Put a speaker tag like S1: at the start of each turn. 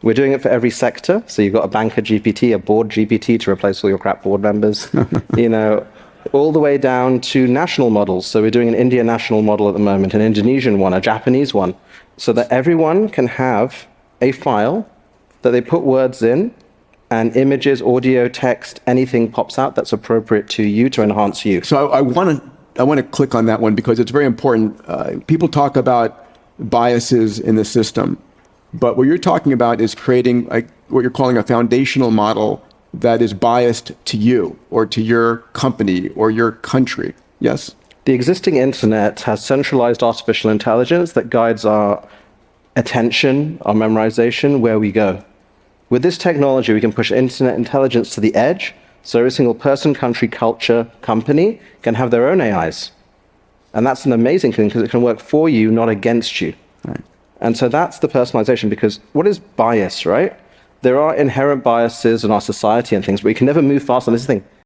S1: We're doing it for every sector. So you've got a banker GPT, a board GPT to replace all your crap board members, all the way down to national models. So we're doing an Indian national model at the moment, an Indonesian one, a Japanese one, so that everyone can have a file that they put words in, and images, audio, text, anything pops out that's appropriate to you to enhance you.
S2: So I want to click on that one because it's very important. People talk about biases in the system, but what you're talking about is creating what you're calling a foundational model that is biased to you or to your company or your country. Yes?
S1: The existing internet has centralized artificial intelligence that guides our attention, our memorization, where we go. With this technology, we can push internet intelligence to the edge, so every single person, country, culture, company can have their own AIs. And that's an amazing thing because it can work for you, not against you.
S2: Right.
S1: And so that's the personalization, because what is bias, right? There are inherent biases in our society and things, but we can never move fast on this thing.